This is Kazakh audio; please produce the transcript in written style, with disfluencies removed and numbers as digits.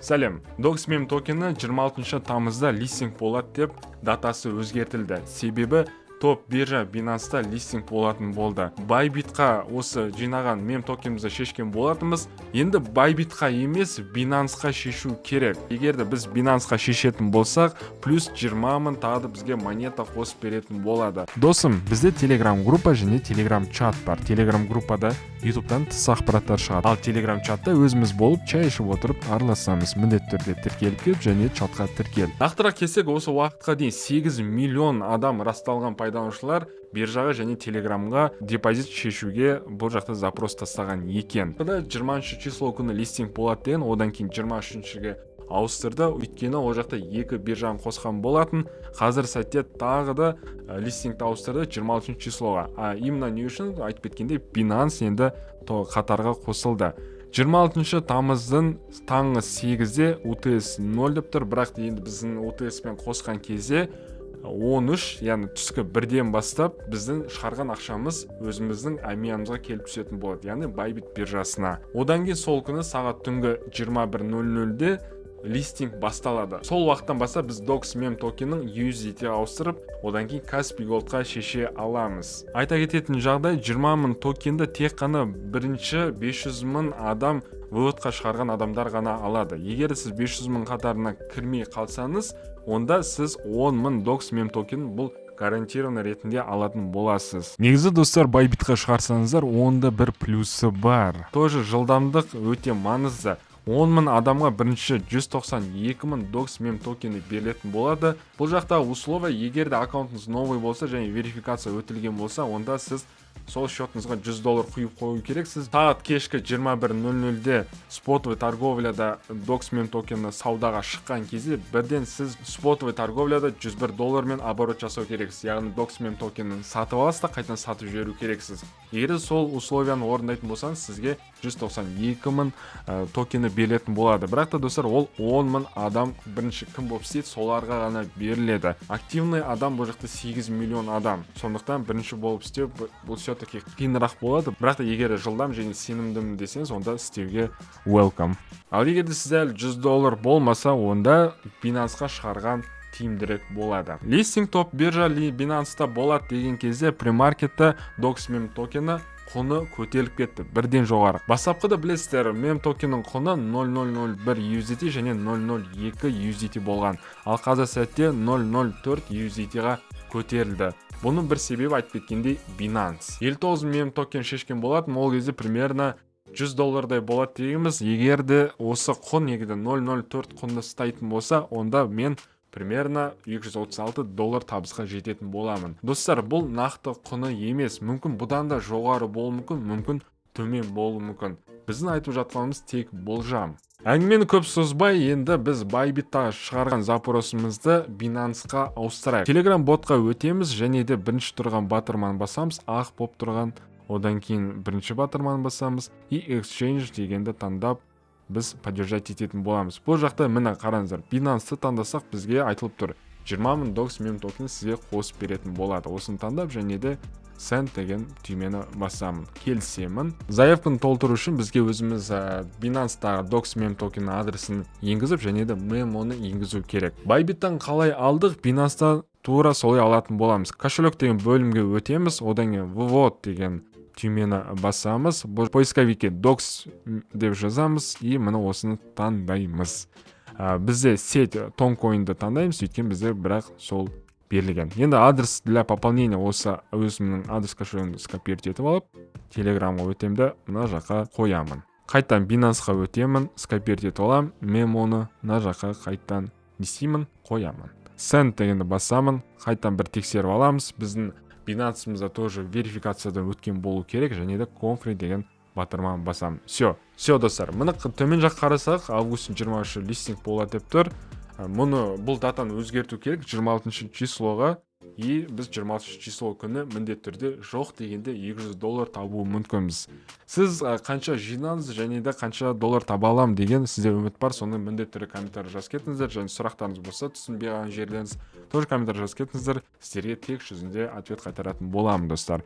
Сәлем, Doxmeme токені 26 тамызда листинг болады деп датасы өзгертілді. Себебі топ биржа Binance'да листинг болатын болды. Bybitқа осы жинаған мем токенімізді шешкен болатынбыз. Енді Bybitқа емес Binanceға шешу керек. Егерде біз Binanceға шешетін болсақ, плюс 20 мың тағы да бізге монета қосып беретін болады. Досым, бізде Telegram группа және Telegram чат бар. Telegram группада YouTube'дан тыс ақпараттар шығады. Ал Telegram чатта өзіміз болып чай ішіп отырып араласамыз. Міндетті түрде тіркеліп кеп және чатқа тіркел. Нақтырақ келсек, осы уақытқа дейін 8 миллион адам расталған пайдаланушылар биржаға және Телеграмға депозит шешуге бұл жақта запрос тастаған екен. 20 число күні листинг болады деген, одан кейін 23-ге ауыстырды, өйткені ол жақта екі биржаны қосқан болатын. Қазір сәтте тағы да листингті ауыстырды 26 числоға. Именно не үшін айтып кеткенде Binance енді қатарға қосылды. 26 тамыздың таңғы 8-де UTS 0 деп тұр, бірақ енді біздің UTS пен қосқан кезде 13, яғни түскі 1-ден бастап біздің шығарған ақшамыз өзіміздің әмиянымызға келіп түсетін болады, яғни Bybit биржасына. Одан кейін сол күні сағат түнгі 21:00-де листинг басталады. Сол уақыттан бастап біз Doxmeme токенін USDT ауыстырып, одан кейін Kaspi Goldқа шеше аламыз. Айта кететін жағдай, 20 мың токенді тек қана бірінші 500 мың адам выводқа шығарған адамдар ғана алады. Егер сіз 500 мың қатарына кірмей қалсаңыз, онда сіз 10 мың Doxmeme токенін бұл гарантированный ретінде алатын боласыз. Негізі достар, Bybitқа шығарсаңыздар, онда бір плюсы бар. Тоже жылдамдық өте маңызды. 10 мың адамға бірінші 192 мың Doxmeme токені берілетін болады. Бұл жақта условия, егерде аккаунтыңыз новый болса және верификация өтілген болса, онда сіз сол счетыңызға $100 құйып қою керексіз. Сағат кешкі 21:00-де спотовый торговляда Doxmeme токені саудаға шыққан кезде бірден сіз спотовый торговляда $101 мен оборот жасау керексіз. Яғни Doxmeme токенін сатып аласыз да қайтадан сатып жіберу керексіз. Егер сол условияны орындайтын болсаңыз, сізге 192 мың токені берілетін болады. Бірақ та достар, ол 10 мың адам бірінші кім болып істейді, соларға ғана беріледі. Активный адам бұл жақта 8 миллион адам. Сондықтан бірінші болып істеу бұл все-таки қиынырақ болады. Бірақ та егер жылдам және сенімдімін десеңіз, онда істеуге welcome. Ал егер де сізде $100 болмаса, онда Binanceға шығарған тиімдірек болады. Листинг топ биржа Binance'та болады деген кезде премаркетта Doxmeme токені құны көтеріліп кетті, бірден жоғары. Бастапқыда білесіздер, мем токенінің құны 0.001 USDT және 0.02 USDT болған. Ал қазір сәтте 0.04 USDT-ға көтерілді. Бұның бір себебі айтып кеткендей Binance. 59 мем токен шешкен болатын, ол кезде примерно $100 болады дегеніміз. Егерде осы құн егерде 0.04 құнды ұстайтын болса, онда мен примерно $236 табысқа жететін боламын. Достар, бұл нақты құны емес. Мүмкін бұдан да жоғары болуы мүмкін, мүмкін төмен болуы мүмкін. Біздің айтып жатқанымыз тек болжам. Әңгімені көп созбай, енді біз Bybit'та шығарған запросымызды Binanceға ауыстырайық. Telegram ботқа өтеміз және де бірінші тұрған батырманы басамыз, ақ боп тұрған, одан кейін бірінші батырманы басамыз, и Exchange дегенді таңдап біз поддержать ететін боламыз. Бұл жақта міне қараңыздар, Binance'ты таңдасақ бізге айтылып тұр, 20 мың Doxmeme токені сізге қосып беретін болады. Осыны таңдап және де Send деген түймені басамын. Келісемін. Заявканы толтыру үшін бізге өзіміз Binance'тағы Doxmeme токені адресін енгізіп және де мен оны енгізу керек. Bybit'тан қалай алдық, Binance'та тура солай алатын боламыз. Кошелек деген бөлімге өтеміз, одан кейін вывод деген түймені басамыз. Бұл поисковикке Dox деп жазамыз и міне осыны таңдаймыз. Бізде сеть Toncoin'ді таңдаймыз, өйткені бізде бірақ сол берілген. Енді адрес для пополнения осы өзімнің адрес кошелегімді скопировать етіп алып, Telegramға өтемді, мына жаққа қоямын. Қайтан Binanceға өтемін, скопировать етіп алам, мен оны мына жаққа қайтан несеймін, қоямын. Send дегенді басамын, қайтан бір тексеріп аламыз. Біздің Binance'ымызда тоже верификациядан өткен болу керек, және де Confirm деген батырманы басамын. Все достар, мұны төмен жаққа қарасақ, августың 23-і листинг болады деп тұр. Мұны бұл датаны өзгерту керек 26 числоға, и біз 26 число күні міндетті түрде жоқ дегенде $200 табуы мүмкінбіз. Сіз қанша жинаңыз және де қанша доллар таба алам деген сізде үміт бар, соны міндетті түрде комментарий жазып кетіңіздер, және сұрақтарыңыз болса түсінбеген жерлеріңіз тоже комментарий жазып кетіңіздер, сіздерге тек жүзінде ответ қайтаратын боламын достар.